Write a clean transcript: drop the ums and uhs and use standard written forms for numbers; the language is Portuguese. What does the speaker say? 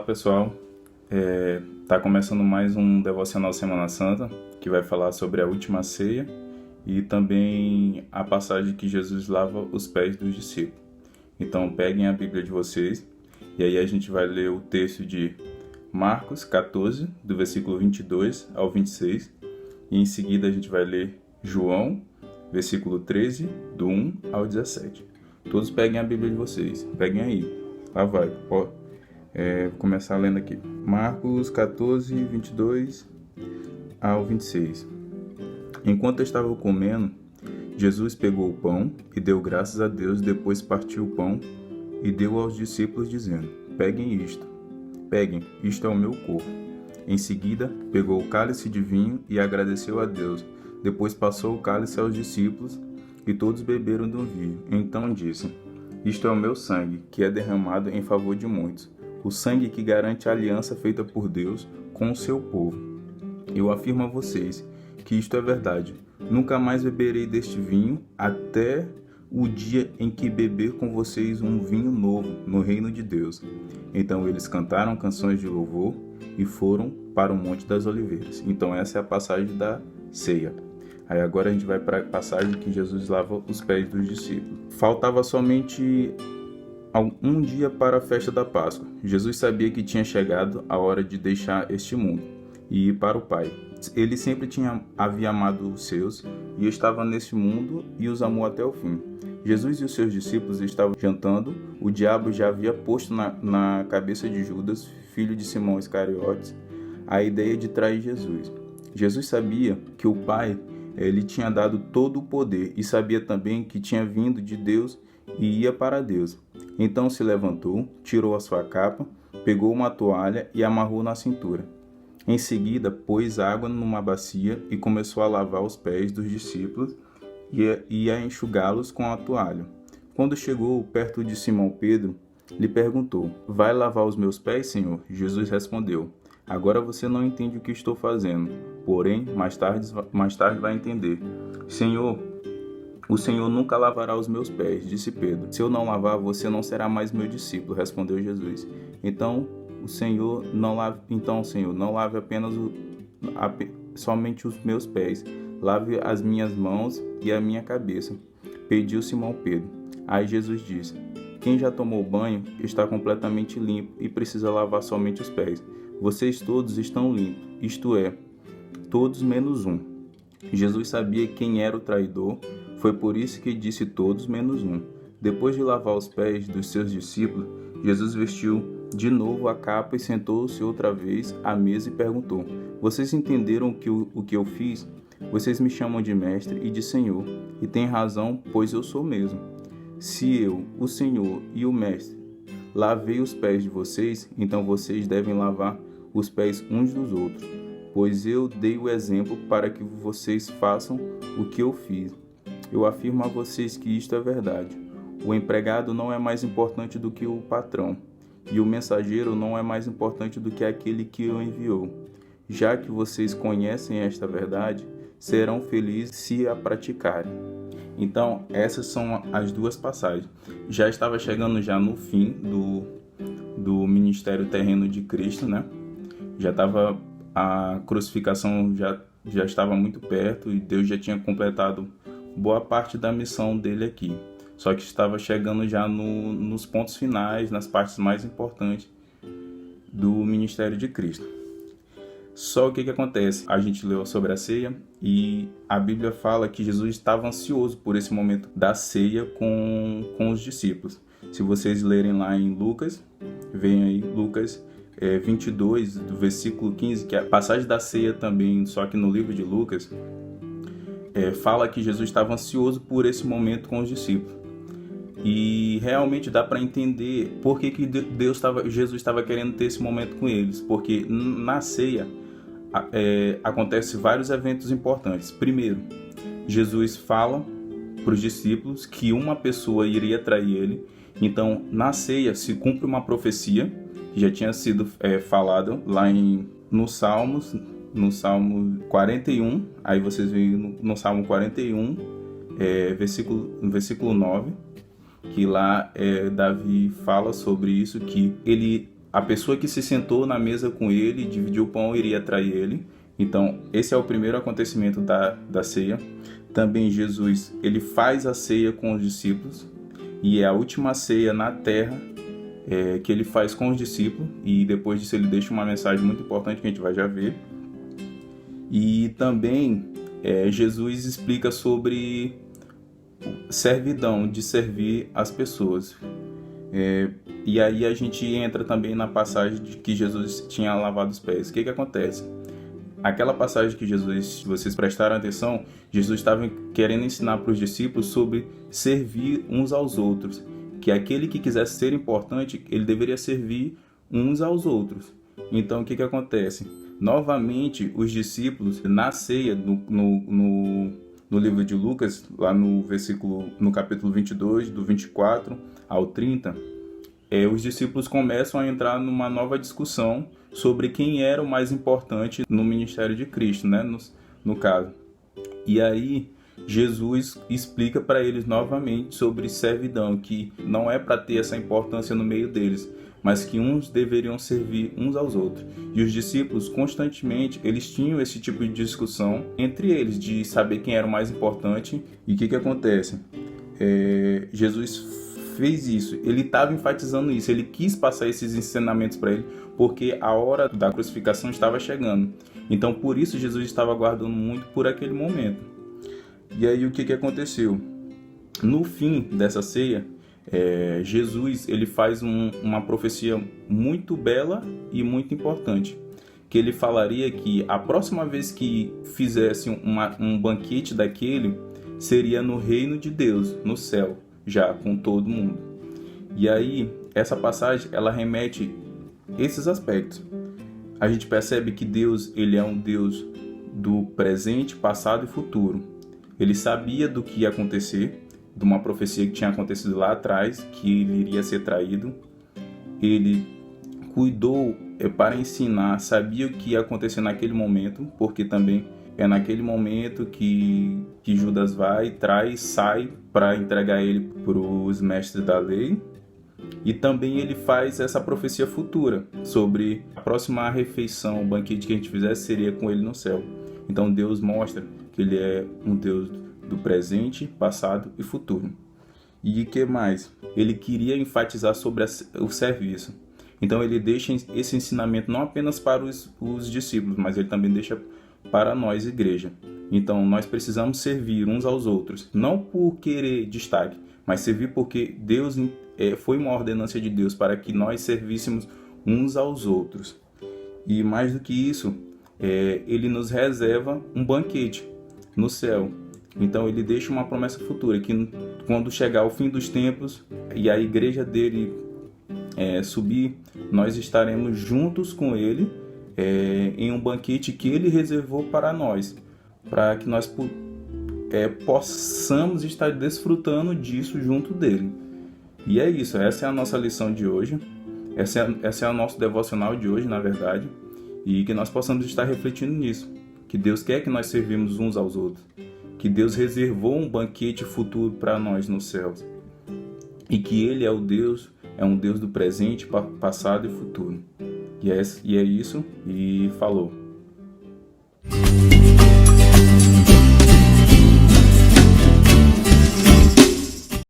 Olá pessoal, tá começando mais um Devocional Semana Santa, que vai falar sobre a última ceia e também a passagem que Jesus lava os pés dos discípulos. Então peguem a Bíblia de vocês e aí a gente vai ler o texto de Marcos 14, do versículo 22 ao 26, e em seguida a gente vai ler João, versículo 13, do 1 ao 17. Todos peguem a Bíblia de vocês, peguem aí, lá vai, vou começar lendo aqui. Marcos 14, 22 ao 26. Enquanto estavam comendo, Jesus pegou o pão e deu graças a Deus, depois partiu o pão e deu aos discípulos, dizendo: peguem, isto é o meu corpo. Em seguida, pegou o cálice de vinho e agradeceu a Deus. Depois passou o cálice aos discípulos e todos beberam do vinho. Então disse: isto é o meu sangue, que é derramado em favor de muitos. O sangue que garante a aliança feita por Deus com o seu povo. Eu afirmo a vocês que isto é verdade. Nunca mais beberei deste vinho até o dia em que beber com vocês um vinho novo no reino de Deus. Então eles cantaram canções de louvor e foram para o Monte das Oliveiras. Então essa é a passagem da ceia. Aí agora a gente vai para a passagem que Jesus lava os pés dos discípulos. Faltava somente um dia para a festa da Páscoa. Jesus sabia que tinha chegado a hora de deixar este mundo e ir para o Pai. Ele sempre havia amado os seus e estava neste mundo e os amou até o fim. Jesus e os seus discípulos estavam jantando. O diabo já havia posto na cabeça de Judas, filho de Simão Iscariotes, a ideia de trair Jesus. Jesus sabia que o Pai lhe tinha dado todo o poder e sabia também que tinha vindo de Deus e ia para Deus. Então se levantou, tirou a sua capa, pegou uma toalha e amarrou na cintura. Em seguida, pôs água numa bacia e começou a lavar os pés dos discípulos e a enxugá-los com a toalha. Quando chegou perto de Simão Pedro, lhe perguntou: vai lavar os meus pés, Senhor? Jesus respondeu: agora você não entende o que estou fazendo, porém, mais tarde vai entender. Senhor, o Senhor nunca lavará os meus pés, disse Pedro. Se eu não lavar, você não será mais meu discípulo, respondeu Jesus. Então, Senhor, não lave apenas somente os meus pés, lave as minhas mãos e a minha cabeça, pediu Simão Pedro. Aí Jesus disse: quem já tomou banho está completamente limpo e precisa lavar somente os pés. Vocês todos estão limpos, isto é, todos menos um. Jesus sabia quem era o traidor, foi por isso que disse todos menos um. Depois de lavar os pés dos seus discípulos, Jesus vestiu de novo a capa e sentou-se outra vez à mesa e perguntou: vocês entenderam o que eu fiz? Vocês me chamam de mestre e de Senhor, e têm razão, pois eu sou mesmo. Se eu, o Senhor e o mestre, lavei os pés de vocês, então vocês devem lavar os pés uns dos outros, pois eu dei o exemplo para que vocês façam o que eu fiz. Eu afirmo a vocês que isto é verdade. O empregado não é mais importante do que o patrão, e o mensageiro não é mais importante do que aquele que o enviou. Já que vocês conhecem esta verdade, serão felizes se a praticarem. Então, essas são as duas passagens. Já estava chegando já no fim do ministério terreno de Cristo, né? A crucificação já estava muito perto e Deus já tinha completado boa parte da missão dele aqui. Só que estava chegando já nos pontos finais, nas partes mais importantes do ministério de Cristo. Só o que acontece? A gente leu sobre a ceia e a Bíblia fala que Jesus estava ansioso por esse momento da ceia com os discípulos. Se vocês lerem lá em Lucas, vem aí Lucas 22, do versículo 15, que é a passagem da ceia também, só que no livro de Lucas, fala que Jesus estava ansioso por esse momento com os discípulos. E realmente dá para entender por que Jesus estava querendo ter esse momento com eles. Porque na ceia acontece vários eventos importantes. Primeiro, Jesus fala para os discípulos que uma pessoa iria trair ele. Então, na ceia se cumpre uma profecia que já tinha sido falada lá no Salmo 41. Aí vocês veem no Salmo 41, versículo 9. Que lá Davi fala sobre isso, que ele a pessoa que se sentou na mesa com ele, dividiu o pão, iria trair ele. Então, esse é o primeiro acontecimento da ceia. Também Jesus, ele faz a ceia com os discípulos, e é a última ceia na terra que ele faz com os discípulos, e depois disso ele deixa uma mensagem muito importante que a gente vai já ver. E também Jesus explica sobre servidão, de servir as pessoas. E aí a gente entra também na passagem de que Jesus tinha lavado os pés. O que acontece? Aquela passagem que Jesus, se vocês prestaram atenção, Jesus estava querendo ensinar para os discípulos sobre servir uns aos outros. Que aquele que quisesse ser importante, ele deveria servir uns aos outros. Então, o que acontece? Novamente, os discípulos, na ceia, no livro de Lucas, lá no capítulo 22, do 24 ao 30, os discípulos começam a entrar numa nova discussão sobre quem era o mais importante no ministério de Cristo, né? No caso. E aí, Jesus explica para eles novamente sobre servidão, que não é para ter essa importância no meio deles, mas que uns deveriam servir uns aos outros. E os discípulos, constantemente, eles tinham esse tipo de discussão entre eles, de saber quem era o mais importante. E o que acontece? Jesus fez isso, ele estava enfatizando isso, ele quis passar esses ensinamentos para ele, porque a hora da crucificação estava chegando. Então, por isso, Jesus estava aguardando muito por aquele momento. E aí, o que aconteceu? No fim dessa ceia, Jesus ele faz uma profecia muito bela e muito importante, que ele falaria que a próxima vez que fizesse um banquete daquele, seria no reino de Deus, no céu, já com todo mundo. E aí, essa passagem, ela remete esses aspectos. A gente percebe que Deus, ele é um Deus do presente, passado e futuro. Ele sabia do que ia acontecer, de uma profecia que tinha acontecido lá atrás, que ele iria ser traído. Ele cuidou para ensinar, sabia o que ia acontecer naquele momento, porque também é naquele momento que Judas vai, sai para entregar ele para os mestres da lei. E também ele faz essa profecia futura sobre a próxima refeição, o banquete que a gente fizesse seria com ele no céu. Então Deus mostra que ele é um Deus do presente, passado e futuro. E o que mais? Ele queria enfatizar sobre o serviço. Então ele deixa esse ensinamento não apenas para os discípulos, mas ele também deixa para nós, igreja. Então nós precisamos servir uns aos outros, não por querer destaque, mas servir porque Deus foi uma ordenança de Deus para que nós servíssemos uns aos outros. E mais do que isso, ele nos reserva um banquete no céu. Então ele deixa uma promessa futura, que quando chegar o fim dos tempos e a igreja dele subir, nós estaremos juntos com ele em um banquete que ele reservou para nós, para que nós possamos estar desfrutando disso junto dele. E é isso, essa é a nossa lição de hoje, essa é o nosso devocional de hoje, na verdade, e que nós possamos estar refletindo nisso, que Deus quer que nós servimos uns aos outros, que Deus reservou um banquete futuro para nós nos céus, e que Ele é um Deus do presente, passado e futuro. E é isso, e falou.